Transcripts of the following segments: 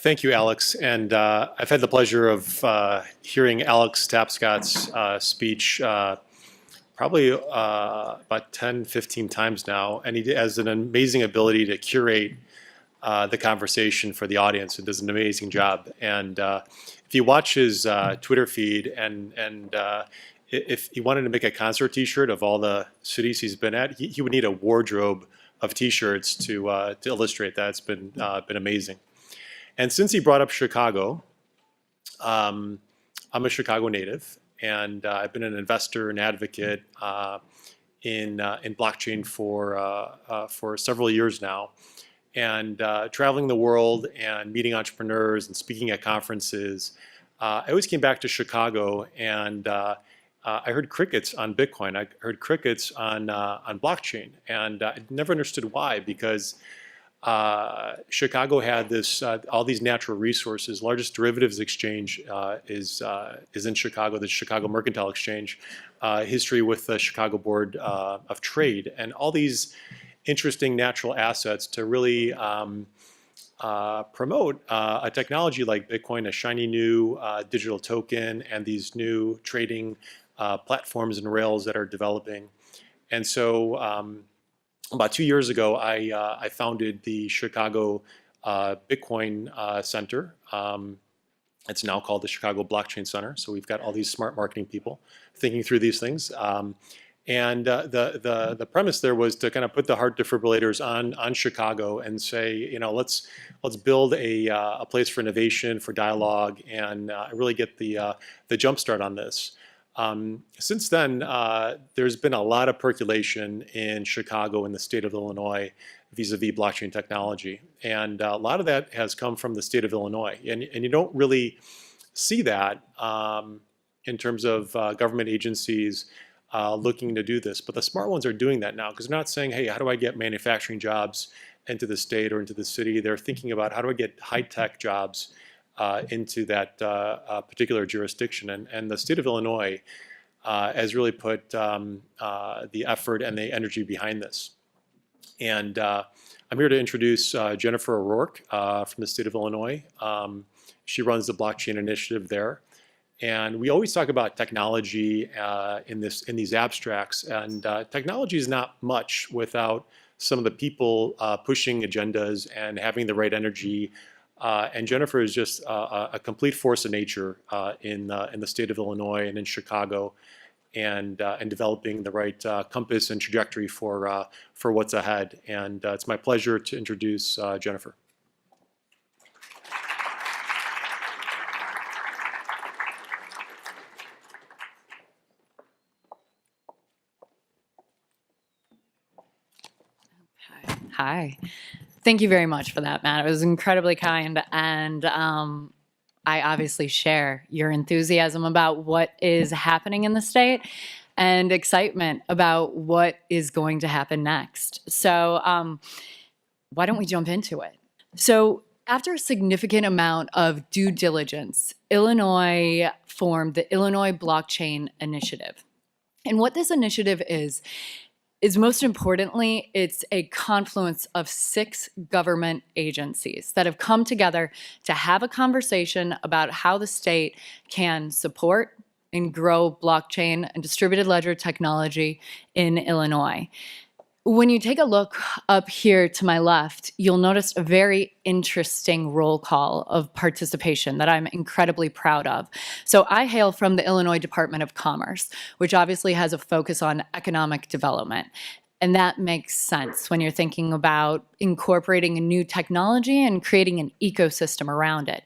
Thank you, Alex. And I've had the pleasure of hearing Alex Tapscott's speech probably about 10, 15 times now. And he has an amazing ability to curate the conversation for the audience. It does an amazing job. And if you watch his Twitter feed and if he wanted to make a concert T-shirt of all the cities he's been at, he would need a wardrobe of T-shirts to illustrate that. It's been amazing. And since he brought up Chicago, I'm a Chicago native, and I've been an investor and advocate in blockchain for several years now. And traveling the world and meeting entrepreneurs and speaking at conferences, I always came back to Chicago, and I heard crickets on Bitcoin. I heard crickets on blockchain, and I never understood why, because Chicago had this all these natural resources. Largest derivatives exchange is in Chicago, the Chicago Mercantile Exchange. History with the Chicago Board of Trade, and all these interesting natural assets to really promote a technology like Bitcoin, a shiny new digital token, and these new trading platforms and rails that are developing. And so about 2 years ago, I founded the Chicago Bitcoin Center. It's now called the Chicago Blockchain Center. So we've got all these smart marketing people thinking through these things. And the premise there was to kind of put the heart defibrillators on Chicago and say, you know, let's build a place for innovation, for dialogue, and really get the jump start on this. Since then, there's been a lot of percolation in Chicago and the state of Illinois vis-a-vis blockchain technology. And a lot of that has come from the state of Illinois. And you don't really see that in terms of government agencies looking to do this. But the smart ones are doing that now, because they're not saying, hey, how do I get manufacturing jobs into the state or into the city? They're thinking about, how do I get high-tech jobs into that particular jurisdiction. And the state of Illinois has really put the effort and the energy behind this. And I'm here to introduce Jennifer O'Rourke from the state of Illinois. She runs the blockchain initiative there. And we always talk about technology in these abstracts, and technology is not much without some of the people pushing agendas and having the right energy. And Jennifer is just a complete force of nature in the state of Illinois and in Chicago, and developing the right compass and trajectory for what's ahead. And it's my pleasure to introduce Jennifer. Hi. Thank you very much for that, Matt. It was incredibly kind, and I obviously share your enthusiasm about what is happening in the state and excitement about what is going to happen next. So why don't we jump into it? So after a significant amount of due diligence, Illinois formed the Illinois Blockchain Initiative. And what this initiative is most importantly, it's a confluence of 6 government agencies that have come together to have a conversation about how the state can support and grow blockchain and distributed ledger technology in Illinois. When you take a look up here to my left, you'll notice a very interesting roll call of participation that I'm incredibly proud of. So I hail from the Illinois Department of Commerce, which obviously has a focus on economic development. And that makes sense when you're thinking about incorporating a new technology and creating an ecosystem around it.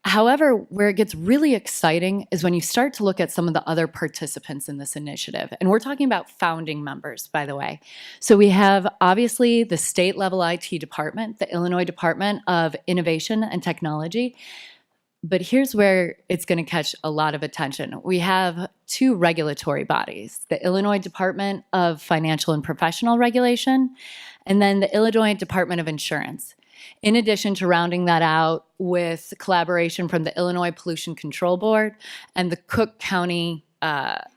However, where it gets really exciting is when you start to look at some of the other participants in this initiative. And we're talking about founding members, by the way. So we have, obviously, the state-level IT department, the Illinois Department of Innovation and Technology. But here's where it's going to catch a lot of attention. We have 2 regulatory bodies, the Illinois Department of Financial and Professional Regulation, and then the Illinois Department of Insurance. In addition to rounding that out with collaboration from the Illinois Pollution Control Board and the Cook County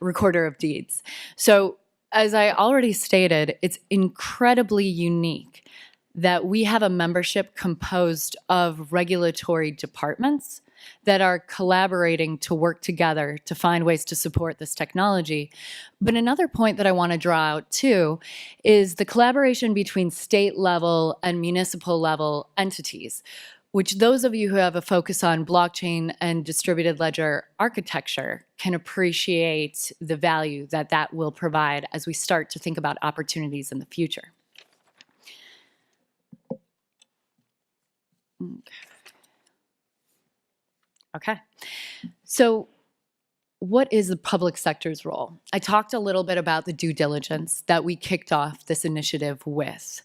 Recorder of Deeds. So as I already stated, it's incredibly unique that we have a membership composed of regulatory departments that are collaborating to work together to find ways to support this technology. But another point that I want to draw out too is the collaboration between state level and municipal level entities, which those of you who have a focus on blockchain and distributed ledger architecture can appreciate the value that that will provide as we start to think about opportunities in the future. Okay, so what is the public sector's role? I talked a little bit about the due diligence that we kicked off this initiative with.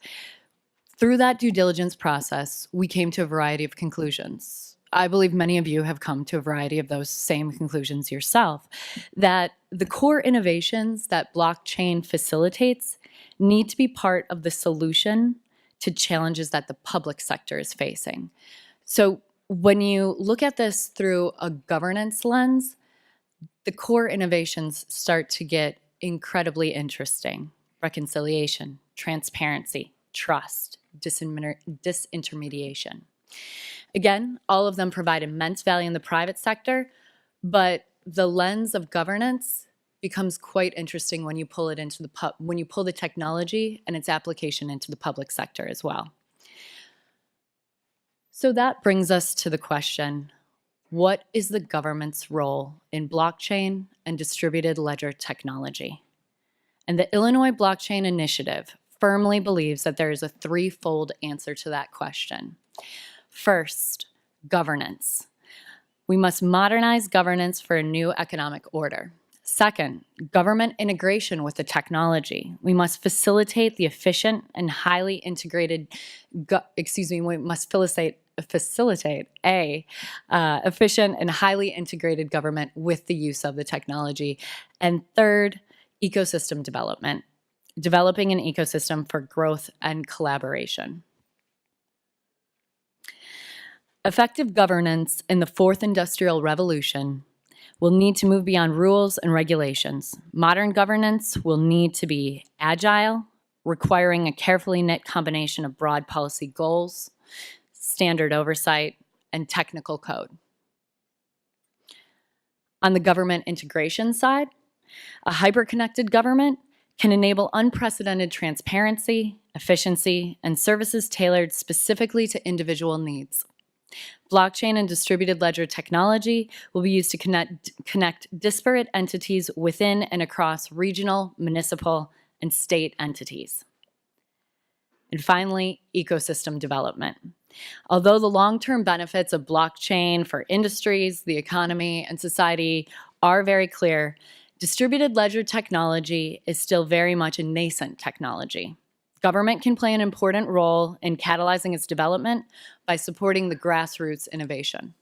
Through that due diligence process, we came to a variety of conclusions. I believe many of you have come to a variety of those same conclusions yourself, that the core innovations that blockchain facilitates need to be part of the solution to challenges that the public sector is facing. So when you look at this through a governance lens, the core innovations start to get incredibly interesting. Reconciliation, transparency, trust, disintermediation. Again, all of them provide immense value in the private sector, but the lens of governance becomes quite interesting when you pull it into when you pull the technology and its application into the public sector as well. So that brings us to the question, what is the government's role in blockchain and distributed ledger technology? And the Illinois Blockchain Initiative firmly believes that there is a threefold answer to that question. First, governance. We must modernize governance for a new economic order. Second, government integration with the technology. We must facilitate the efficient and highly integrated, we must facilitate efficient and highly integrated government with the use of the technology. And third, ecosystem development, developing an ecosystem for growth and collaboration. Effective governance in the fourth industrial revolution will need to move beyond rules and regulations. Modern governance will need to be agile, requiring a carefully knit combination of broad policy goals, standard oversight, and technical code. On the government integration side, a hyper-connected government can enable unprecedented transparency, efficiency, and services tailored specifically to individual needs. Blockchain and distributed ledger technology will be used to connect disparate entities within and across regional, municipal, and state entities. And finally, ecosystem development. Although the long-term benefits of blockchain for industries, the economy, and society are very clear, distributed ledger technology is still very much a nascent technology. Government can play an important role in catalyzing its development by supporting the grassroots innovation.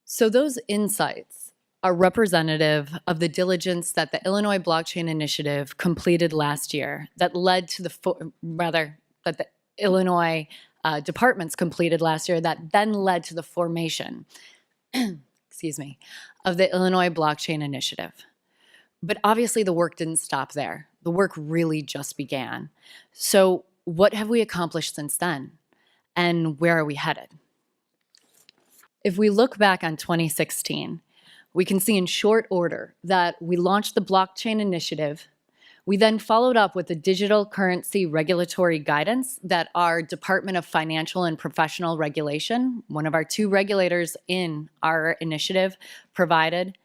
So those insights are representative of the diligence that the Illinois Blockchain Initiative completed last year that led to that the Illinois departments completed last year that then led to the formation, of the Illinois Blockchain Initiative. But obviously the work didn't stop there. The work really just began. So what have we accomplished since then? And where are we headed? If we look back on 2016, we can see in short order that we launched the Blockchain Initiative. We then followed up with the digital currency regulatory guidance that our Department of Financial and Professional Regulation, one of our two regulators in our initiative, provided.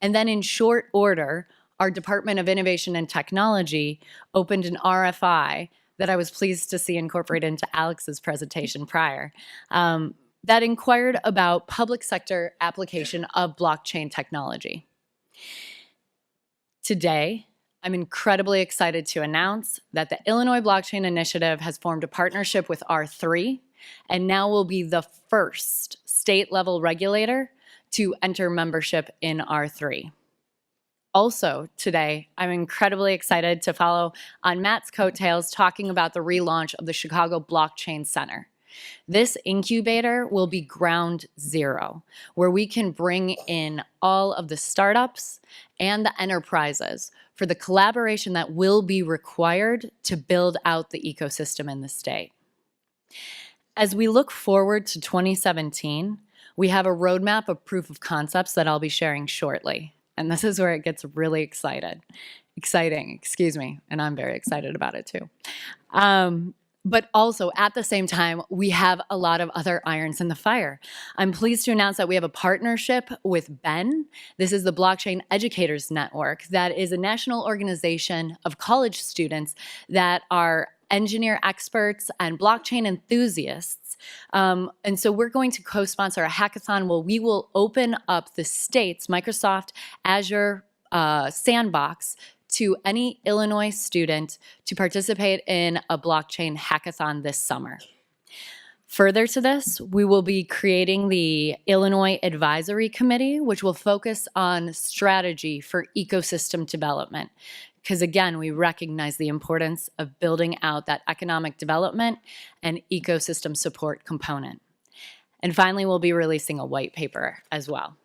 And then in short order, our Department of Innovation and Technology opened an RFI that I was pleased to see incorporated into Alex's presentation prior, that inquired about public sector application of blockchain technology. Today, I'm incredibly excited to announce that the Illinois Blockchain Initiative has formed a partnership with R3 and now will be the first state-level regulator to enter membership in R3. Also today, I'm incredibly excited to follow on Matt's coattails talking about the relaunch of the Chicago Blockchain Center. This incubator will be ground zero, where we can bring in all of the startups and the enterprises for the collaboration that will be required to build out the ecosystem in the state. As we look forward to 2017, we have a roadmap of proof of concepts that I'll be sharing shortly. And this is where it gets really exciting, and I'm very excited about it too. But also, at the same time, we have a lot of other irons in the fire. I'm pleased to announce that we have a partnership with BEN. This is the Blockchain Educators Network. That is a national organization of college students that are engineer experts and blockchain enthusiasts. And so we're going to co-sponsor a hackathon where we will open up the state's Microsoft Azure sandbox to any Illinois student to participate in a blockchain hackathon this summer. Further to this, we will be creating the Illinois Advisory Committee, which will focus on strategy for ecosystem development. Because again, we recognize the importance of building out that economic development and ecosystem support component. And finally, we'll be releasing a white paper as well.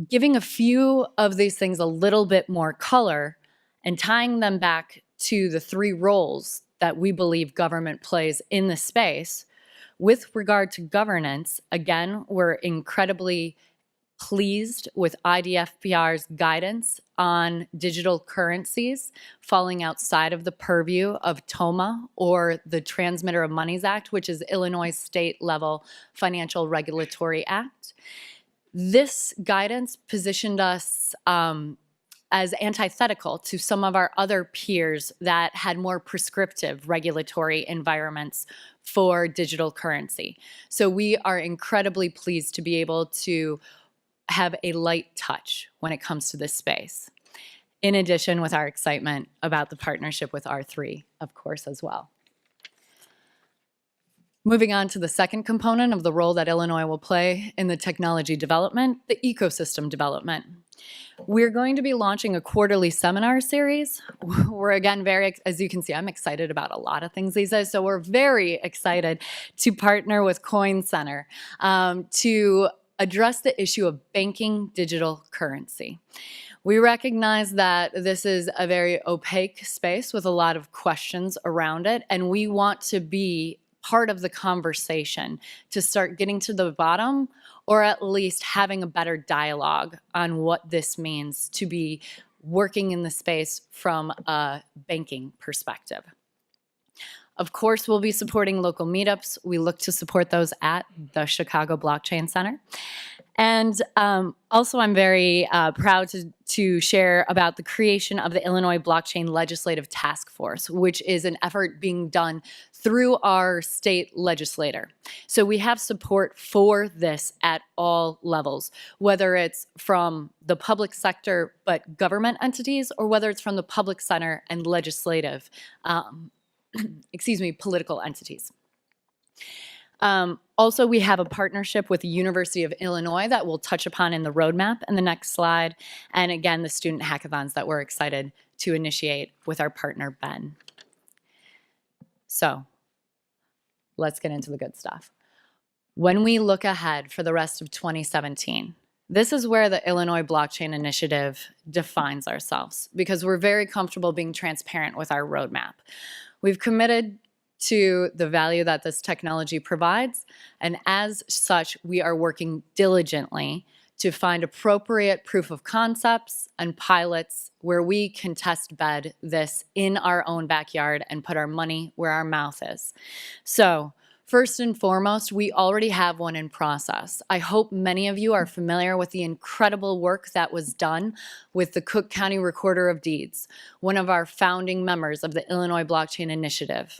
Giving a few of these things a little bit more color and tying them back to the three roles that we believe government plays in the space. With regard to governance, again, we're incredibly pleased with IDFPR's guidance on digital currencies falling outside of the purview of TOMA or the Transmitter of Monies Act, which is Illinois state-level financial regulatory act. This guidance positioned us as antithetical to some of our other peers that had more prescriptive regulatory environments for digital currency. So we are incredibly pleased to be able to have a light touch when it comes to this space. In addition, with our excitement about the partnership with R3, of course, as well. Moving on to the second component of the role that Illinois will play in the technology development, the ecosystem development. We're going to be launching a quarterly seminar series. We're again as you can see, I'm excited about a lot of things these days. So we're very excited to partner with Coin Center to address the issue of banking digital currency. We recognize that this is a very opaque space with a lot of questions around it, and we want to be part of the conversation to start getting to the bottom, or at least having a better dialogue on what this means to be working in the space from a banking perspective. Of course, we'll be supporting local meetups. We look to support those at the Chicago Blockchain Center. And also, I'm very proud to share about the creation of the Illinois Blockchain Legislative Task Force, which is an effort being done through our state legislator. So we have support for this at all levels, whether it's from the public sector but government entities, or whether it's from the public center and legislative, political entities. Also, we have a partnership with the University of Illinois that we'll touch upon in the roadmap in the next slide. And again, the student hackathons that we're excited to initiate with our partner, BEN. So let's get into the good stuff. When we look ahead for the rest of 2017, this is where the Illinois Blockchain Initiative defines ourselves, because we're very comfortable being transparent with our roadmap. We've committed to the value that this technology provides, and as such, we are working diligently to find appropriate proof of concepts and pilots where we can test bed this in our own backyard and put our money where our mouth is. So, first and foremost, we already have one in process. I hope many of you are familiar with the incredible work that was done with the Cook County Recorder of Deeds, one of our founding members of the Illinois Blockchain Initiative.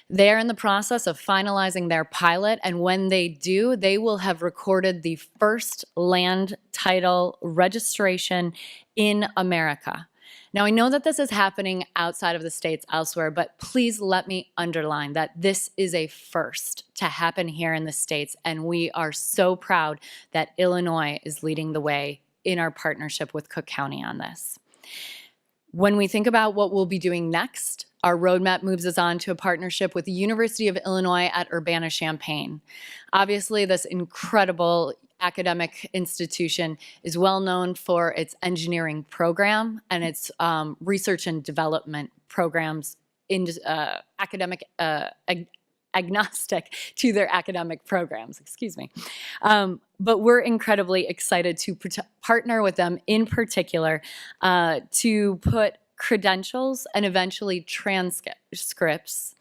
They're in the process of finalizing their pilot, and when they do, they will have recorded the first land title registration in America. Now, I know that this is happening outside of the states elsewhere, but please let me underline that this is a first to happen here in the states, and we are so proud that Illinois is leading the way in our partnership with Cook County on this. When we think about what we'll be doing next, our roadmap moves us on to a partnership with the University of Illinois at Urbana-Champaign. Obviously, this incredible academic institution is well known for its engineering program and its research and development programs academic agnostic to their academic programs, excuse me. But we're incredibly excited to partner with them in particular to put credentials and eventually transcripts,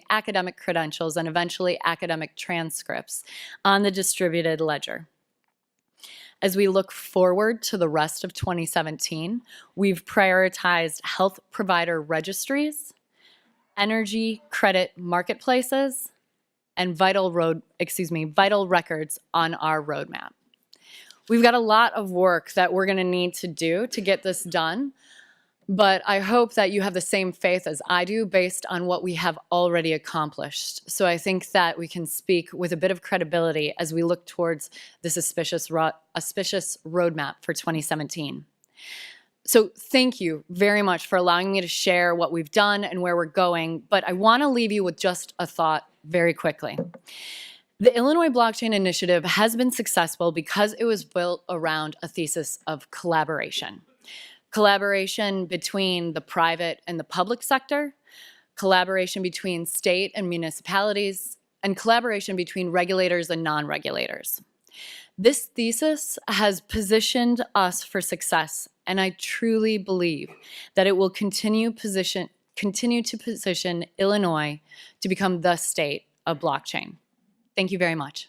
academic credentials and eventually academic transcripts on the distributed ledger. As we look forward to the rest of 2017, we've prioritized health provider registries, energy credit marketplaces, and vital records on our roadmap. We've got a lot of work that we're going to need to do to get this done, but I hope that you have the same faith as I do based on what we have already accomplished. So I think that we can speak with a bit of credibility as we look towards this auspicious roadmap for 2017. So thank you very much for allowing me to share what we've done and where we're going, but I want to leave you with just a thought very quickly. The Illinois Blockchain Initiative has been successful because it was built around a thesis of collaboration. Collaboration between the private and the public sector, collaboration between state and municipalities, and collaboration between regulators and non-regulators. This thesis has positioned us for success, and I truly believe that it will continue to position Illinois to become the state of blockchain. Thank you very much.